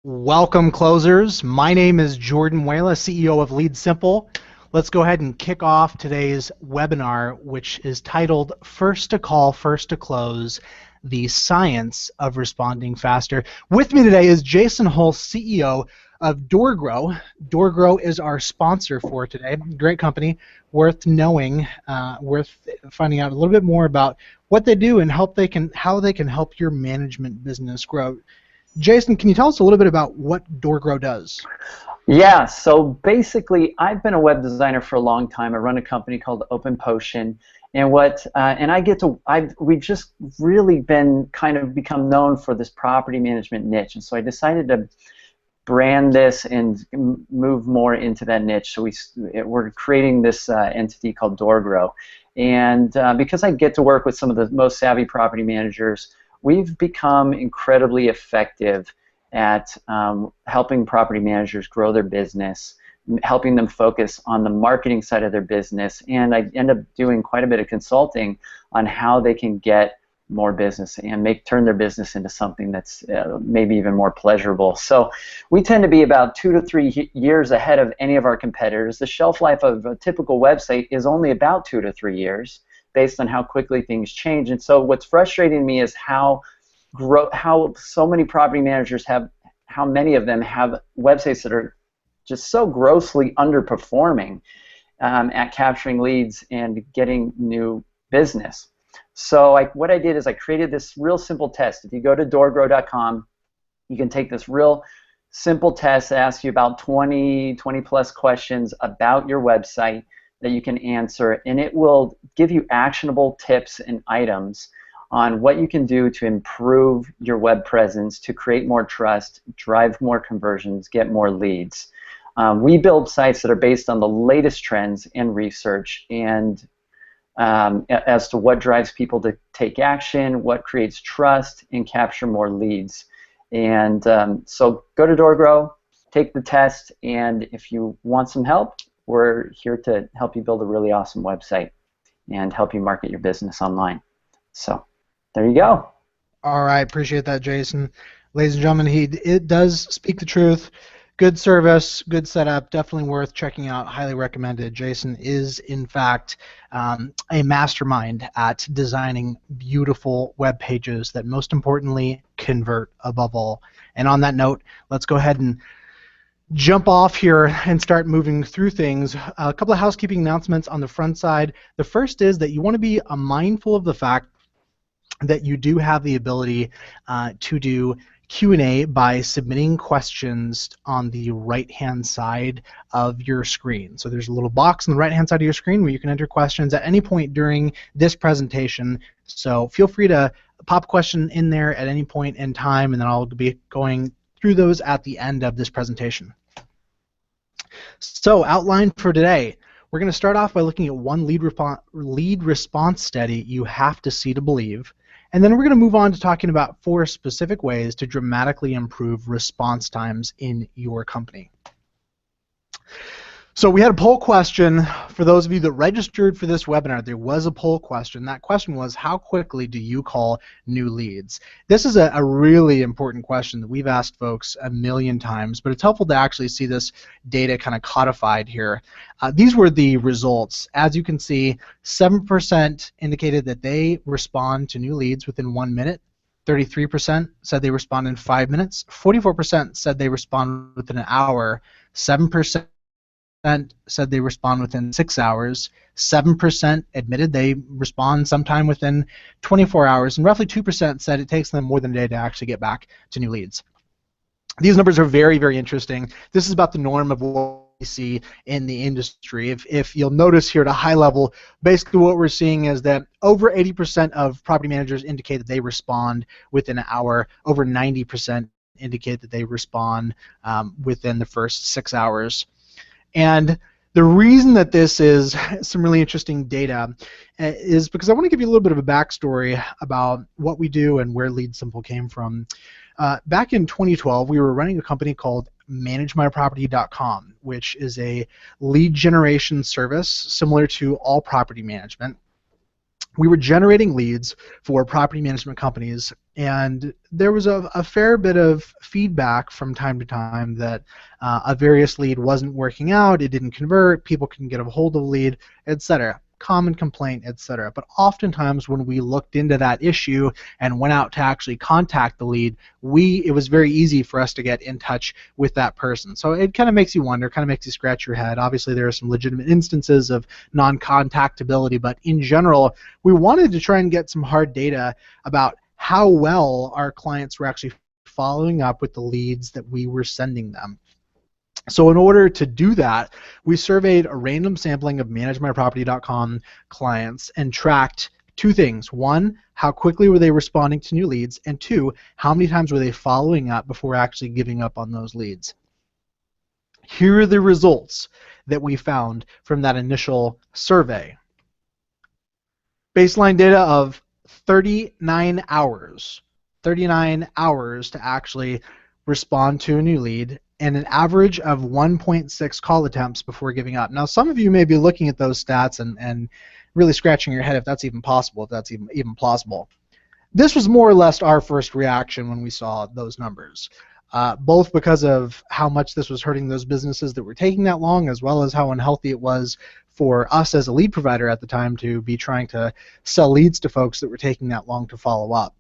Welcome, closers. My name is Jordan Muela, CEO of LeadSimple. Let's go ahead and kick off today's webinar, which is titled First to Call, First to Close, the Science of Responding Faster. With me today is Jason Hull, CEO of DoorGrow. DoorGrow is our sponsor for today. Great company, worth knowing, worth finding out a little bit more about what they do and how they can help your management business grow. Jason, can you tell us a little bit about what DoorGrow does? Yeah, so basically, I've been a web designer for a long time. I run a company called Open Potion, and we've just really been kind of become known for this property management niche, and so I decided to brand this and move more into that niche. So we're creating this entity called DoorGrow, and because I get to work with some of the most savvy property managers, we've become incredibly effective at helping property managers grow their business, helping them focus on the marketing side of their business, and I end up doing quite a bit of consulting on how they can get more business and turn their business into something that's maybe even more pleasurable. So we tend to be about 2 to 3 years ahead of any of our competitors. The shelf life of a typical website is only about 2 to 3 years, based on how quickly things change. And so what's frustrating me is how so many property managers how many of them have websites that are just so grossly underperforming at capturing leads and getting new business. So what I did is I created this real simple test. If you go to doorgrow.com, you can take this real simple test that asks you about 20 plus questions about your website that you can answer, and it will give you actionable tips and items on what you can do to improve your web presence, to create more trust, drive more conversions, get more leads. We build sites that are based on the latest trends and research, and as to what drives people to take action, what creates trust, and capture more leads. And so go to DoorGrow, take the test, and if you want some help, we're here to help you build a really awesome website and help you market your business online. So there you go. All right, appreciate that, Jason. Ladies and gentlemen, it does speak the truth. Good service, good setup, definitely worth checking out, highly recommended. Jason is, in fact, a mastermind at designing beautiful web pages that, most importantly, convert above all. And on that note, let's go ahead and jump off here and start moving through things. A couple of housekeeping announcements on the front side. The first is that you want to be mindful of the fact that you do have the ability to do Q&A by submitting questions on the right-hand side of your screen. So there's a little box on the right-hand side of your screen where you can enter questions at any point during this presentation. So feel free to pop a question in there at any point in time, and then I'll be going through those at the end of this presentation. So outline for today. We're going to start off by looking at one lead response study you have to see to believe. And then we're going to move on to talking about 4 specific ways to dramatically improve response times in your company. So we had a poll question for those of you that registered for this webinar. There was a poll question. That question was, how quickly do you call new leads? This is a really important question that we've asked folks a million times, but it's helpful to actually see this data kind of codified here. These were the results. As you can see, 7% indicated that they respond to new leads within 1 minute. 33% said they respond in 5 minutes. 44% said they respond within an hour. 7% said they respond within 6 hours. 7% admitted they respond sometime within 24 hours, and roughly 2% said it takes them more than a day to actually get back to new leads. These numbers are very, very interesting. This is about the norm of what we see in the industry. If you'll notice here at a high level, basically what we're seeing is that over 80% of property managers indicate that they respond within an hour. Over 90% indicate that they respond within the first 6 hours. And the reason that this is some really interesting data is because I want to give you a little bit of a backstory about what we do and where LeadSimple came from. Back in 2012, we were running a company called ManageMyProperty.com, which is a lead generation service similar to all property management. we were generating leads for property management companies, and there was a fair bit of feedback from time to time that a various lead wasn't working out, it didn't convert, people couldn't get a hold of the lead, etc. Common complaint, etc. But oftentimes when we looked into that issue and went out to actually contact the lead, it was very easy for us to get in touch with that person. So it kind of makes you wonder, kind of makes you scratch your head. Obviously there are some legitimate instances of non-contactability, but in general, we wanted to try and get some hard data about how well our clients were actually following up with the leads that we were sending them. So in order to do that, we surveyed a random sampling of ManageMyProperty.com clients and tracked two things. One, how quickly were they responding to new leads? And two, how many times were they following up before actually giving up on those leads? Here are the results that we found from that initial survey. Baseline data of 39 hours. 39 hours to actually respond to a new lead, and an average of 1.6 call attempts before giving up. Now, some of you may be looking at those stats and really scratching your head if that's even possible, if that's even plausible. This was more or less our first reaction when we saw those numbers, both because of how much this was hurting those businesses that were taking that long, as well as how unhealthy it was for us as a lead provider at the time to be trying to sell leads to folks that were taking that long to follow up.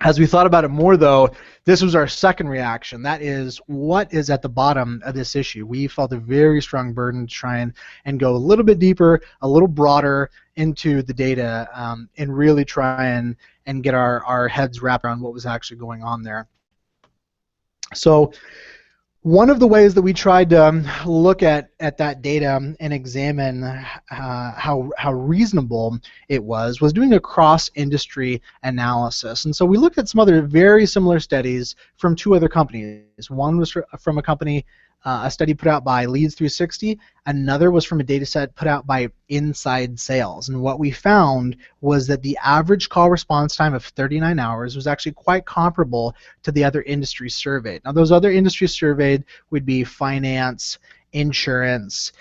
As we thought about it more, though, this was our second reaction. That is, what is at the bottom of this issue? We felt a very strong burden to try and go a little bit deeper, a little broader into the data, and really try and get our heads wrapped around what was actually going on there. So one of the ways that we tried to look at that data and examine how reasonable it was doing a cross-industry analysis. And so we looked at some other very similar studies from two other companies. One was from a company, a study put out by Leads 360. Another was from a data set put out by Inside Sales. And what we found was that the average call response time of 39 hours was actually quite comparable to the other industries surveyed. Now, those other industries surveyed would be finance, insurance,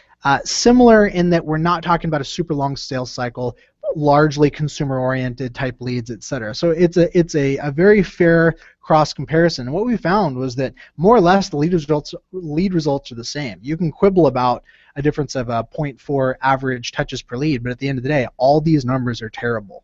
similar in that we're not talking about a super long sales cycle, largely consumer-oriented type leads, etc. So it's a very fair cross comparison. And what we found was that more or less the lead results are the same. You can quibble about a difference of 0.4 average touches per lead, but at the end of the day, all these numbers are terrible.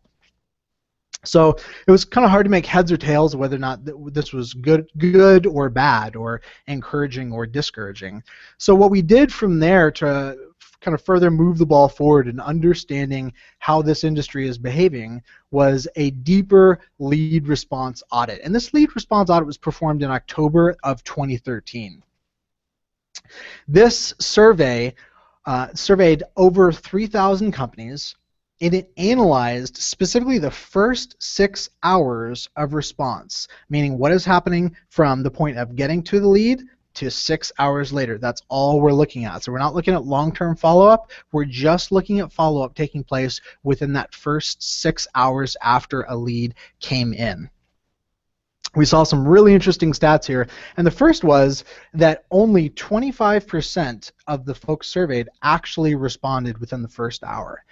So it was kind of hard to make heads or tails of whether or not this was good or bad, or encouraging or discouraging. So what we did from there to kind of further move the ball forward in understanding how this industry is behaving was a deeper lead response audit. And this lead response audit was performed in October of 2013. This survey surveyed over 3,000 companies, and it analyzed specifically the first 6 hours of response, meaning what is happening from the point of getting to the lead to 6 hours later. That's all we're looking at. So we're not looking at long-term follow-up. We're just looking at follow-up taking place within that first 6 hours after a lead came in. We saw some really interesting stats here, and the first was that only 25% of the folks surveyed actually responded within the first hour.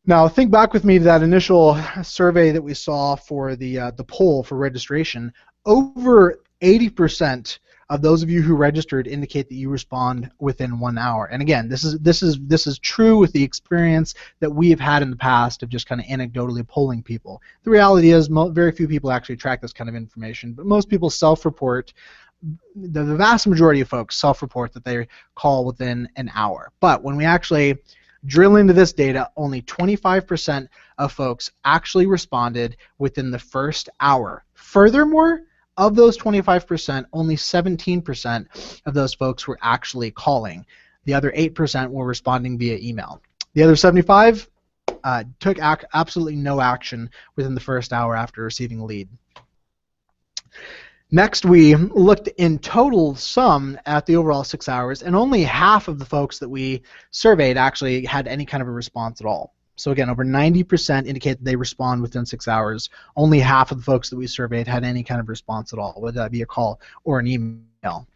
Now, think back with me to that initial survey that we saw for the poll for registration. Over 80% of those of you who registered indicate that you respond within 1 hour. And again, this is true with the experience that we have had in the past of just kind of anecdotally polling people. The reality is very few people actually track this kind of information, but most people self-report. The vast majority of folks self-report that they call within an hour. But when we actually drill into this data, only 25% of folks actually responded within the first hour. Furthermore, of those 25%, only 17% of those folks were actually calling. The other 8% were responding via email. The other 75 took absolutely no action within the first hour after receiving a lead. Next, we looked in total sum at the overall 6 hours, and only half of the folks that we surveyed actually had any kind of a response at all. So again, over 90% indicate that they respond within 6 hours. Only half of the folks that we surveyed had any kind of response at all, whether that be a call or an email.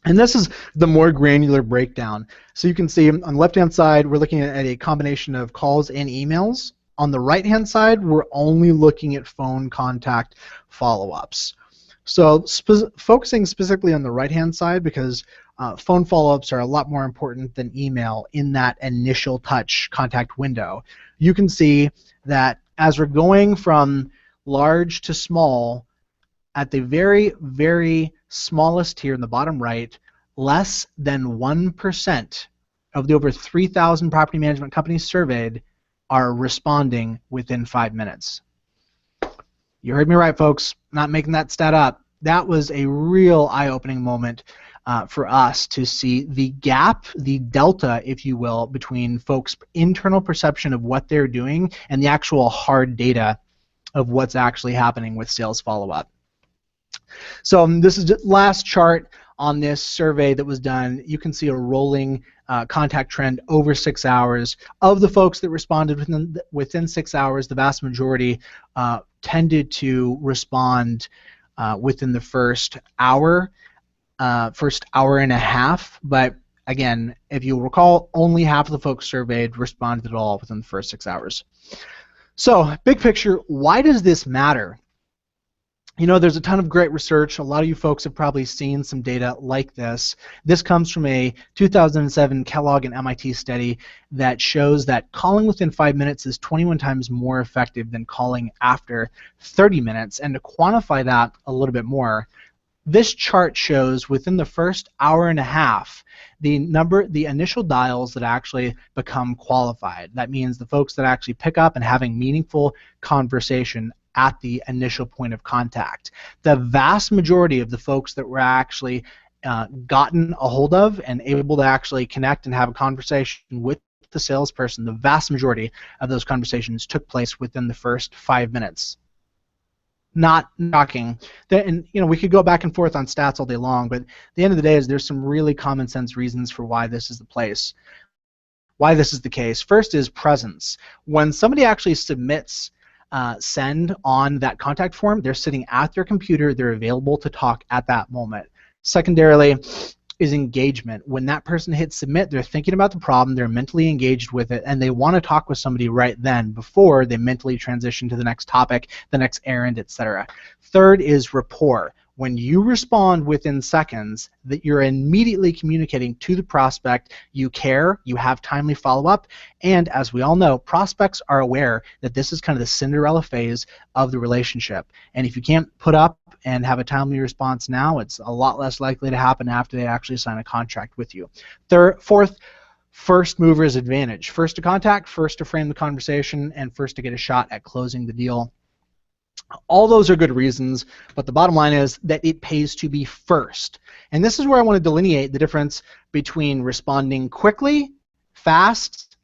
And this is the more granular breakdown. So you can see on the left-hand side, we're looking at a combination of calls and emails. On the right-hand side, we're only looking at phone contact follow-ups. So focusing specifically on the right-hand side, because phone follow-ups are a lot more important than email in that initial touch contact window. You can see that as we're going from large to small, at the very, very smallest here in the bottom right, less than 1% of the over 3,000 property management companies surveyed are responding within 5 minutes. You heard me right, folks. Not making that stat up. That was a real eye-opening moment for us to see the gap, the delta, if you will, between folks' internal perception of what they're doing and the actual hard data of what's actually happening with sales follow-up. So this is the last chart on this survey that was done. You can see a rolling contact trend over 6 hours. Of the folks that responded within 6 hours, the vast majority tended to respond within the first hour and a half. But again, if you recall, only half of the folks surveyed responded at all within the first 6 hours. So, big picture, why does this matter? You know, there's a ton of great research. A lot of you folks have probably seen some data like this. This comes from a 2007 Kellogg and MIT study that shows that calling within 5 minutes is 21 times more effective than calling after 30 minutes. And to quantify that a little bit more, this chart shows within the first hour and a half the initial dials that actually become qualified. That means the folks that actually pick up and having meaningful conversation at the initial point of contact. The vast majority of the folks that were actually gotten a hold of and able to actually connect and have a conversation with the salesperson, the vast majority of those conversations took place within the first 5 minutes. Not shocking. And you know, we could go back and forth on stats all day long, but at the end of the day, there's some really common sense reasons for why this is the case. First is presence. When somebody actually submits send on that contact form, they're sitting at their computer, they're available to talk at that moment. Secondarily is engagement. When that person hits submit, they're thinking about the problem, they're mentally engaged with it, and they want to talk with somebody right then before they mentally transition to the next topic, the next errand, etc. Third is rapport. When you respond within seconds, that you're immediately communicating to the prospect you care, you have timely follow-up, and as we all know, prospects are aware that this is kind of the Cinderella phase of the relationship. And if you can't put up and have a timely response now, it's a lot less likely to happen after they actually sign a contract with you. Fourth, first mover's advantage. First to contact, first to frame the conversation, and first to get a shot at closing the deal. All those are good reasons, but the bottom line is that it pays to be first. And this is where I want to delineate the difference between responding quickly,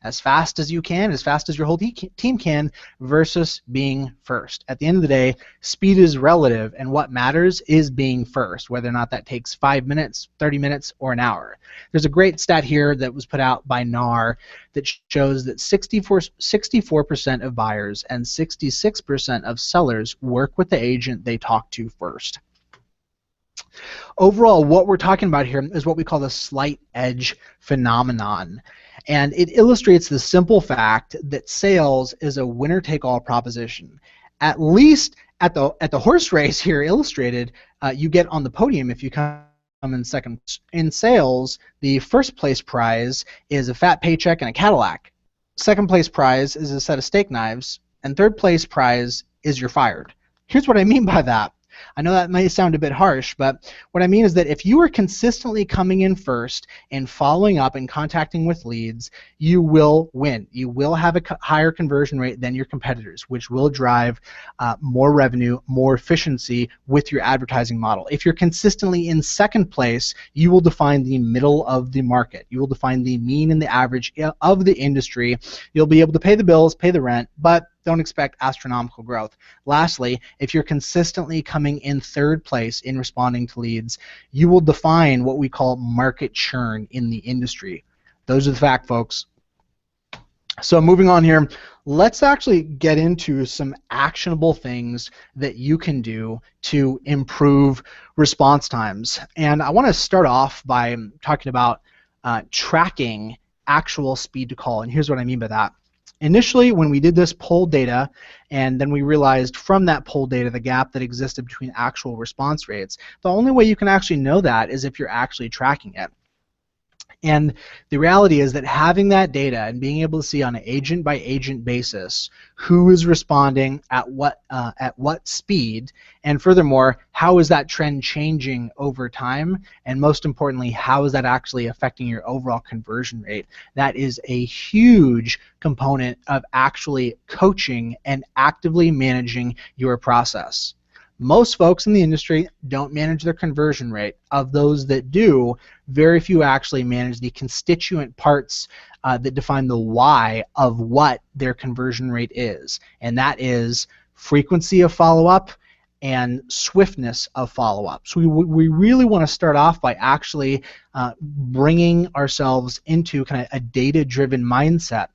as fast as you can, as fast as your whole team can, versus being first. At the end of the day, speed is relative, and what matters is being first, whether or not that takes 5 minutes, 30 minutes, or an hour. There's a great stat here that was put out by NAR that shows that 64% of buyers and 66% of sellers work with the agent they talk to first. Overall, what we're talking about here is what we call the slight edge phenomenon. And it illustrates the simple fact that sales is a winner-take-all proposition. At least at the horse race here illustrated, you get on the podium if you come in second. In sales, the first place prize is a fat paycheck and a Cadillac. Second place prize is a set of steak knives. And third place prize is you're fired. Here's what I mean by that. I know that may sound a bit harsh, but what I mean is that if you are consistently coming in first and following up and contacting with leads, you will win. You will have a higher conversion rate than your competitors, which will drive more revenue, more efficiency with your advertising model. If you're consistently in second place, you will define the middle of the market. You will define the mean and the average of the industry. You'll be able to pay the bills, pay the rent, but don't expect astronomical growth. Lastly, if you're consistently coming in third place in responding to leads, you will define what we call market churn in the industry. Those are the facts, folks. So moving on here, let's actually get into some actionable things that you can do to improve response times. And I want to start off by talking about tracking actual speed to call. And here's what I mean by that. Initially, when we did this poll data, and then we realized from that poll data the gap that existed between actual response rates, the only way you can actually know that is if you're actually tracking it. And the reality is that having that data and being able to see on an agent by agent basis who is responding at what speed, and furthermore, how is that trend changing over time, and most importantly, how is that actually affecting your overall conversion rate? That is a huge component of actually coaching and actively managing your process. Most folks in the industry don't manage their conversion rate. Of those that do, very few actually manage the constituent parts that define the why of what their conversion rate is, and that is frequency of follow-up and swiftness of follow-up. So we really want to start off by actually bringing ourselves into kind of a data-driven mindset.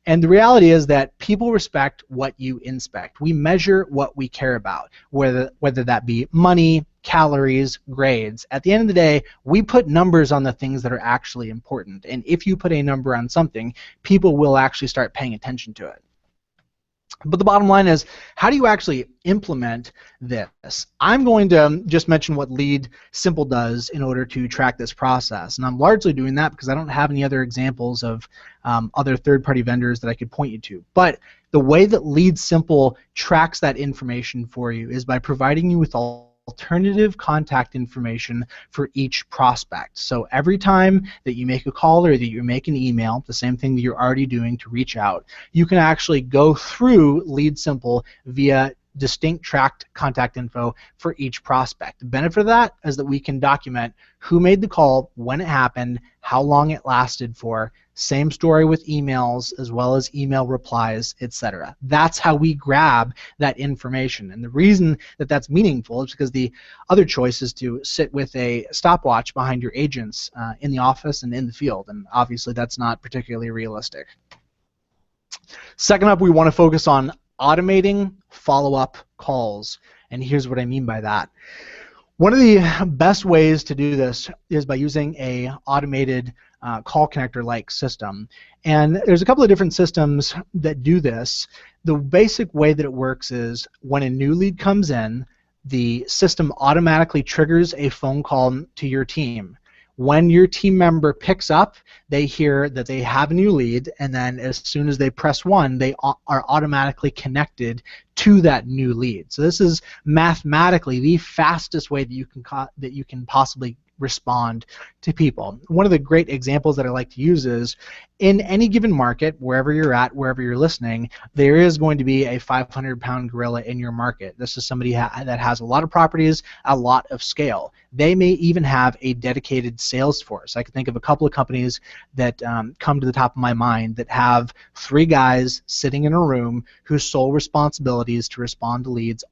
And the reality is that people respect what you inspect. We measure what we care about, whether that be money, calories, grades. At the end of the day, we put numbers on the things that are actually important. And if you put a number on something, people will actually start paying attention to it. But the bottom line is, how do you actually implement this? I'm going to just mention what LeadSimple does in order to track this process. And I'm largely doing that because I don't have any other examples of other third-party vendors that I could point you to. But the way that LeadSimple tracks that information for you is by providing you with alternative contact information for each prospect. So every time that you make a call or that you make an email, the same thing that you're already doing to reach out, you can actually go through LeadSimple via distinct tracked contact info for each prospect. The benefit of that is that we can document who made the call, when it happened, how long it lasted for. Same story with emails as well as email replies, etc. That's how we grab that information. And the reason that that's meaningful is because the other choice is to sit with a stopwatch behind your agents in the office and in the field. And obviously that's not particularly realistic. Second up, we want to focus on automating follow-up calls. And here's what I mean by that. One of the best ways to do this is by using a automated call connector-like system. And there's a couple of different systems that do this. The basic way that it works is when a new lead comes in, the system automatically triggers a phone call to your team. When your team member picks up, they hear that they have a new lead, and then as soon as they press 1, they are automatically connected to that new lead. So this is mathematically the fastest way that you can possibly respond to people. One of the great examples that I like to use is in any given market, wherever you're at, wherever you're listening, there is going to be a 500-pound gorilla in your market. This is somebody that has a lot of properties, a lot of scale. They may even have a dedicated sales force. I can think of a couple of companies that come to the top of my mind that have 3 guys sitting in a room whose sole responsibility is to respond to leads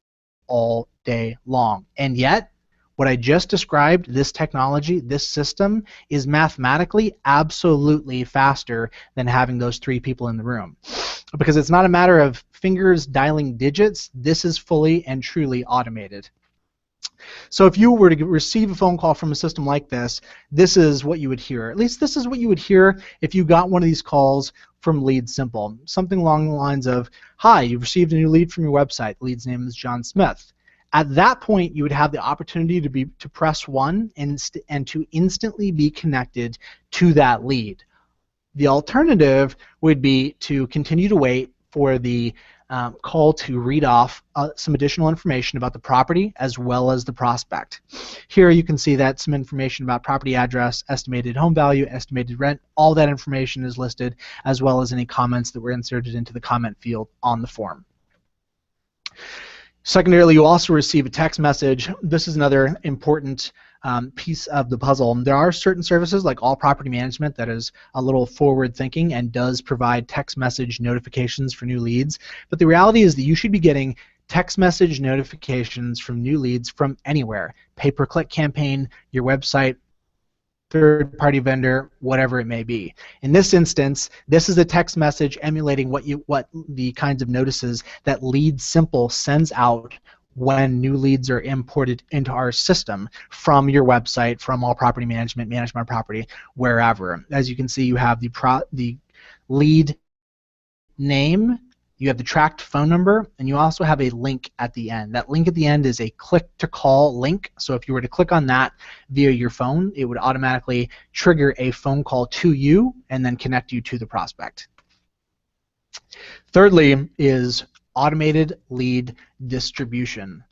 all day long. And yet, what I just described, this technology, this system, is mathematically absolutely faster than having those 3 people in the room. Because it's not a matter of fingers dialing digits, this is fully and truly automated. So if you were to receive a phone call from a system like this, this is what you would hear. At least this is what you would hear if you got one of these calls from LeadSimple. Something along the lines of, "Hi, you've received a new lead from your website. The lead's name is John Smith." At that point, you would have the opportunity to press 1 and to instantly be connected to that lead. The alternative would be to continue to wait for the call to read off some additional information about the property as well as the prospect. Here you can see that some information about property address, estimated home value, estimated rent, all that information is listed, as well as any comments that were inserted into the comment field on the form. Secondarily, you also receive a text message. This is another important piece of the puzzle. There are certain services like All Property Management that is a little forward thinking and does provide text message notifications for new leads, but the reality is that you should be getting text message notifications from new leads from anywhere. Pay-per-click campaign, your website, third-party vendor, whatever it may be. In this instance, this is a text message emulating what the kinds of notices that LeadSimple sends out when new leads are imported into our system from your website, from All Property Management, Manage My Property, wherever. As you can see, you have the lead name, you have the tracked phone number, and you also have a link at the end. That link at the end is a click-to-call link, so if you were to click on that via your phone, it would automatically trigger a phone call to you and then connect you to the prospect. Thirdly is automated lead distribution.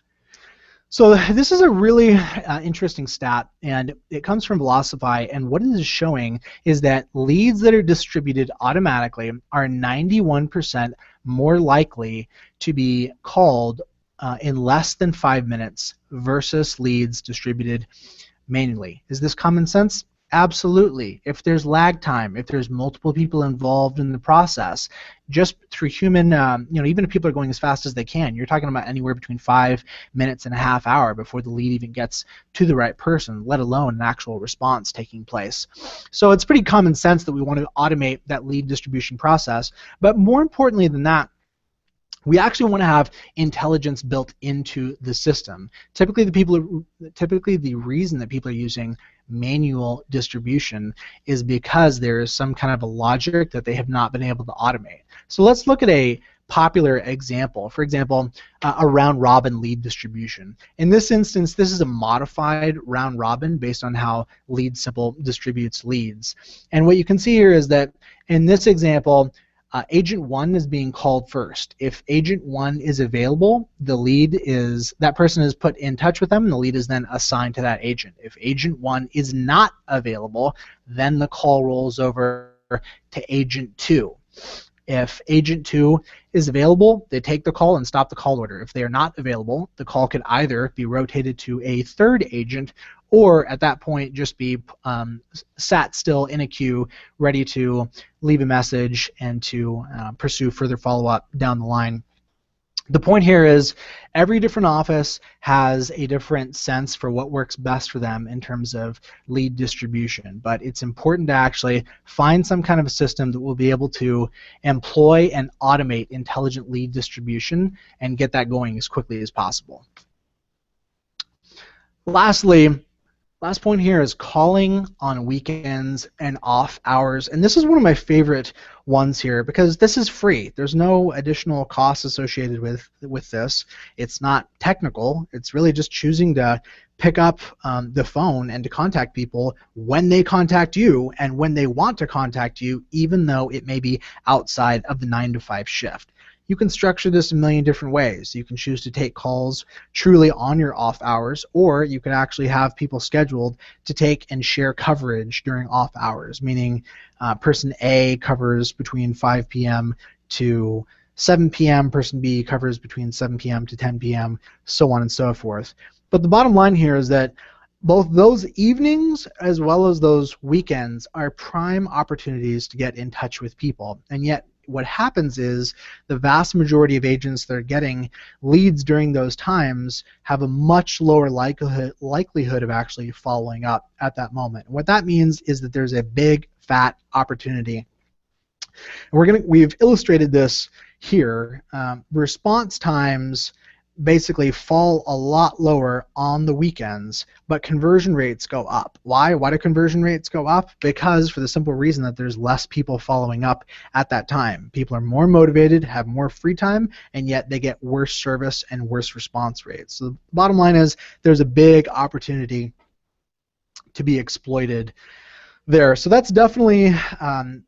So this is a really interesting stat, and it comes from Velocify, and what it is showing is that leads that are distributed automatically are 91% more likely to be called in less than 5 minutes versus leads distributed manually. Is this common sense? Absolutely. If there's lag time, if there's multiple people involved in the process, just through human, even if people are going as fast as they can, you're talking about anywhere between 5 minutes and a half hour before the lead even gets to the right person, let alone an actual response taking place. So it's pretty common sense that we want to automate that lead distribution process, but more importantly than that, we actually want to have intelligence built into the system. Typically the reason that people are using manual distribution is because there is some kind of a logic that they have not been able to automate. So let's look at a popular example. For example, a round robin lead distribution. In this instance, this is a modified round robin based on how LeadSimple distributes leads. And what you can see here is that in this example, Agent 1 is being called first. If Agent 1 is available, that person is put in touch with them, and the lead is then assigned to that agent. If Agent 1 is not available, then the call rolls over to Agent 2. If Agent 2 is available, they take the call and stop the call order. If they are not available, the call could either be rotated to a third agent or at that point just be sat still in a queue ready to leave a message and to pursue further follow-up down the line. The point here is every different office has a different sense for what works best for them in terms of lead distribution, but it's important to actually find some kind of a system that will be able to employ and automate intelligent lead distribution and get that going as quickly as possible. Lastly, last point here is calling on weekends and off hours, and this is one of my favorite ones here because this is free. There's no additional costs associated with this. It's not technical. It's really just choosing to pick up the phone and to contact people when they contact you and when they want to contact you, even though it may be outside of the 9 to 5 shift. You can structure this a million different ways. You can choose to take calls truly on your off hours, or you can actually have people scheduled to take and share coverage during off hours, meaning person A covers between 5 p.m. to 7 p.m., person B covers between 7 p.m. to 10 p.m., so on and so forth. But the bottom line here is that both those evenings as well as those weekends are prime opportunities to get in touch with people, and yet what happens is the vast majority of agents that are getting leads during those times have a much lower likelihood of actually following up at that moment. And what that means is that there's a big fat opportunity. And we've illustrated this here. Response times basically fall a lot lower on the weekends, but conversion rates go up. Why? Why do conversion rates go up? Because for the simple reason that there's less people following up at that time. People are more motivated, have more free time, and yet they get worse service and worse response rates. So the bottom line is there's a big opportunity to be exploited there. So that's definitely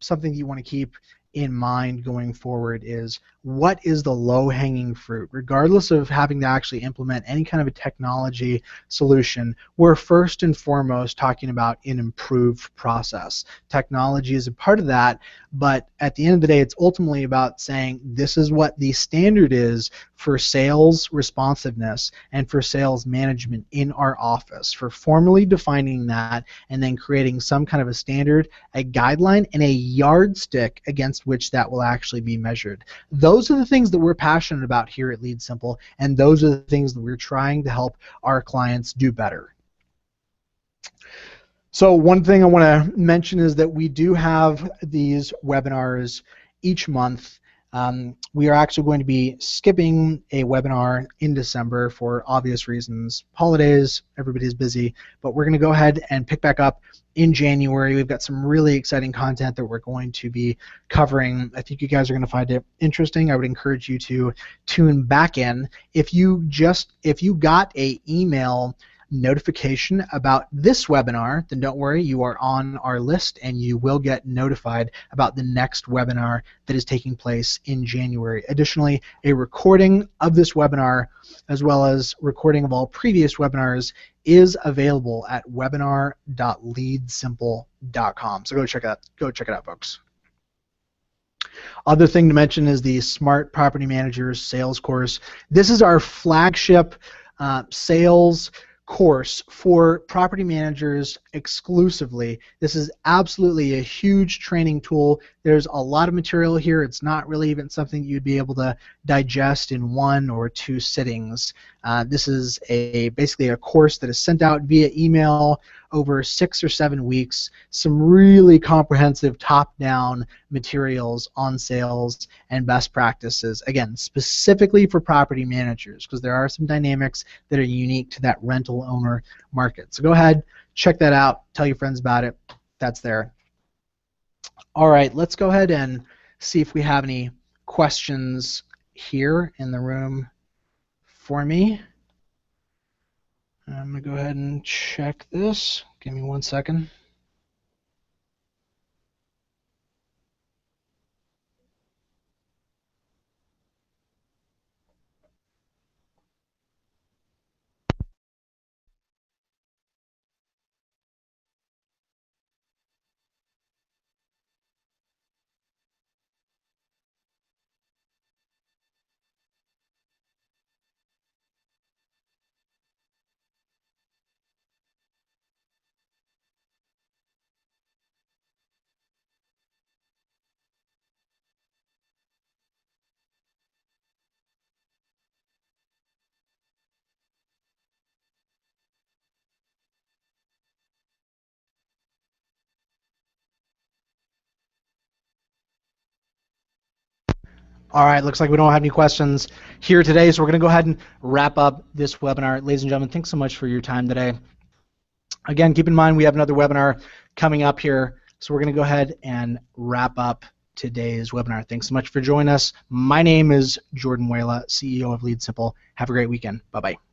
something you want to keep in mind going forward is what is the low-hanging fruit. Regardless of having to actually implement any kind of a technology solution, we're first and foremost talking about an improved process. Technology is a part of that, but at the end of the day, it's ultimately about saying this is what the standard is for sales responsiveness and for sales management in our office, for formally defining that and then creating some kind of a standard, a guideline, and a yardstick against which that will actually be measured. Those are the things that we're passionate about here at LeadSimple, and those are the things that we're trying to help our clients do better. So one thing I want to mention is that we do have these webinars each month. We are actually going to be skipping a webinar in December for obvious reasons. Holidays, everybody's busy, but we're going to go ahead and pick back up in January. We've got some really exciting content that we're going to be covering. I think you guys are going to find it interesting. I would encourage you to tune back in. If you got an email notification about this webinar, then don't worry, you are on our list and you will get notified about the next webinar that is taking place in January. Additionally, a recording of this webinar as well as recording of all previous webinars is available at webinar.leadsimple.com. So go check it out, folks. Other thing to mention is the Smart Property Managers Sales Course. This is our flagship sales course for property managers exclusively. This is absolutely a huge training tool. There's a lot of material here. It's not really even something you'd be able to digest in 1 or 2 sittings. This is basically a course that is sent out via email over 6 or 7 weeks. Some really comprehensive top-down materials on sales and best practices. Again, specifically for property managers, because there are some dynamics that are unique to that rental owner market. So go ahead, check that out, tell your friends about it. That's there. All right, let's go ahead and see if we have any questions here in the room for me. I'm going to go ahead and check this. Give me 1 second. All right, looks like we don't have any questions here today, so we're going to go ahead and wrap up this webinar. Ladies and gentlemen, thanks so much for your time today. Again, keep in mind we have another webinar coming up here, so we're going to go ahead and wrap up today's webinar. Thanks so much for joining us. My name is Jordan Wela, CEO of LeadSimple. Have a great weekend. Bye-bye.